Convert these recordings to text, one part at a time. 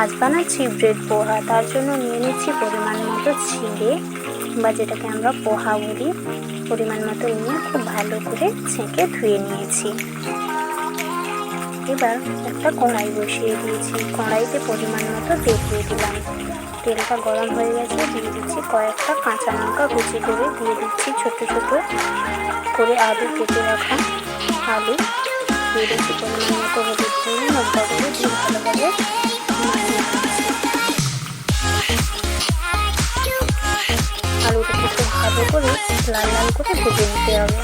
আজ বানাচ্ছি ব্রেড পোহা। তার জন্য নিয়ে নিচ্ছি পরিমাণ মতো চিড়ে বা যেটাকে আমরা পোহা বলি। পরিমাণ মতো নিয়ে খুব ভালো করে ছেঁকে ধুয়ে নিয়েছি। এবার একটা কড়াই বসিয়ে দিয়েছি। কড়াইতে পরিমাণ মতো তেল দিয়ে দিলাম। তেলটা গরম হয়ে গেছে, দিয়ে দিচ্ছি কয়েকটা কাঁচা লঙ্কা কুচি করে, দিয়ে দিচ্ছি ছোট ছোট করে আলু কেটে রাখা আলু, দিয়ে দিচ্ছি পরিমাণ মতো হলুদ গুঁড়ো, লঙ্কা গুঁড়ো দিয়ে ভালোভাবে মাখিয়ে নিচ্ছি। আলুটাকে খুব ভালো করে লাল লাল করে ভেজে নিতে হবে।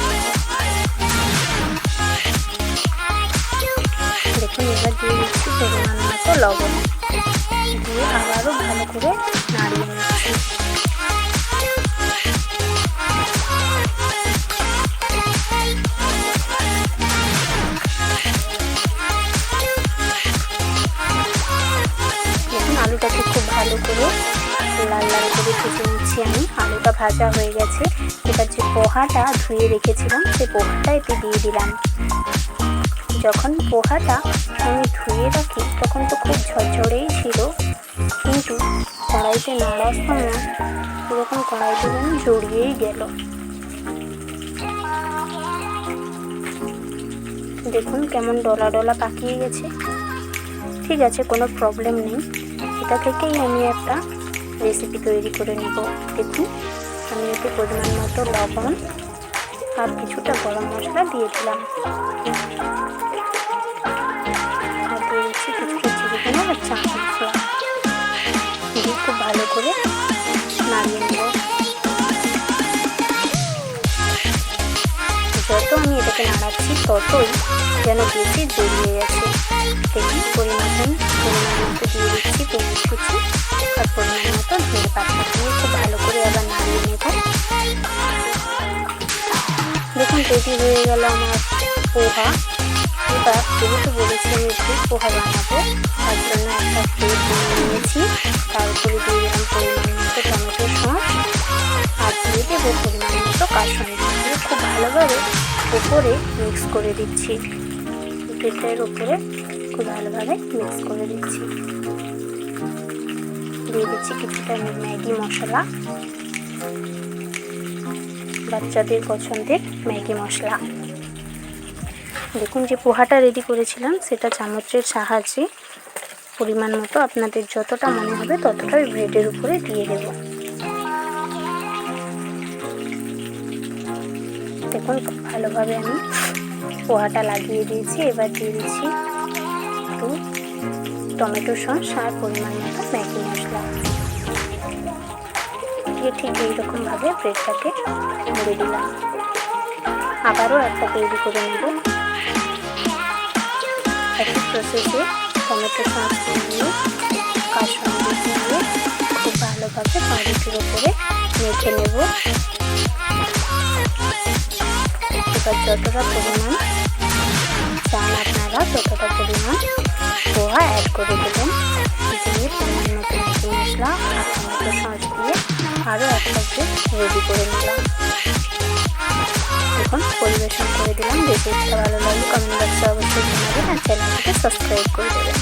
দেখুন এবার দিয়ে দিচ্ছি পরিমাণ মতো লবণ, দিয়ে আবারও ভালো করে নাড়িয়ে নিচ্ছি। দেখুন আলুটাকে খুব ভালো করে লাল লাল করে ভেজে নিচ্ছি আমি। আলুটা ভাজা হয়ে গেছে। এবার যে পোহাটা ধুয়ে রেখেছিলাম সেই পোহাটা এতে দিয়ে দিলাম। যখন পোহাটা আমি ধুয়ে রাখি তখন তো খুব ঝরঝরেই ছিল, কিন্তু কড়াইতে নাড়ার সময় এরকম কড়াইতে যেন জড়িয়েই গেল। দেখুন কেমন ডলা ডলা পাকিয়ে গেছে। ঠিক আছে, কোনো প্রবলেম নেই, এটা থেকেই আমি একটা রেসিপি তৈরি করে নেব। দেখুন আমি এতে পরিমাণ মতো লবণ আর কিছুটা গরম মশলা দিয়ে দিলাম, আর দিয়ে দিচ্ছি কিছুটা চিড়িগুঁড়ো আর চাট মশলা দিয়ে খুব ভালো করে নাড়িয়ে নেব। যত আমি এটাকে নাড়াচ্ছি ততই যেন বেশি জড়িয়ে গেছে। দেখুন পরিমাণ মতো দিয়ে দিচ্ছি পেঁয়াজ কুচি আর পরিমাণ মতো ধনে পাতা দিয়ে খুব ভালো করে আবার নাড়িয়ে নেব। দেখুন রেডি হয়ে গেল আমার পোহা। এবার যেহেতু বলেছি আমি একটু পোহা বানাবো, তার জন্য একটা প্লেট নিয়ে নিয়েছি। তার উপরে দিয়ে দিলাম পরিমাণ মতো টমেটো সস আর দিয়ে দেবো পরিমাণ মতো কাসুন্দি দিয়ে খুব ভালোভাবে উপরে মিক্স করে দিচ্ছি। প্লেটের উপরে খুব ভালোভাবে মিক্স করে দিচ্ছি। দিয়ে দিচ্ছি কিছুটা ম্যাগি মশলা, বাচ্চাদের পছন্দের ম্যাগি মশলা। দেখুন যে পোহাটা রেডি করেছিলাম সেটা চামচের সাহায্যে পরিমাণ মতো আপনাদের যতটা মনে হবে ততটাই ব্রেডের উপরে দিয়ে দেব। দেখুন খুব ভালোভাবে আমি পোহাটা লাগিয়ে দিয়েছি। এবার দিয়ে দিচ্ছি একটু টমেটো সস আর পরিমাণ মতো ম্যাগি মশলা দিয়ে ঠিক এইরকমভাবে ব্রেডটাকে মুড়ে দিলাম। আবারও একটা তৈরি করে নেব। একই প্রসেসে টমেটো সস দিয়ে কাসুন্দি দিয়ে খুব ভালোভাবে পাউরুটির উপরে মেখে নেব। এবার যতটা পরিমাণ চান আপনারা ততটা পরিমাণ পোহা অ্যাড করে দেবেন। দিয়ে পরিমাণ মতো ম্যাগি মশলা আর টমেটো সস দিয়ে আরও একটা ব্রেড রেডি করে নিলাম। এখন পরিবেশন করে দিলাম। রেসিপিটা ভালো লাগলে কমেন্ট বক্সে অবশ্যই জানাবেন আর চ্যানেলটাকে সাবস্ক্রাইব করে দেবেন।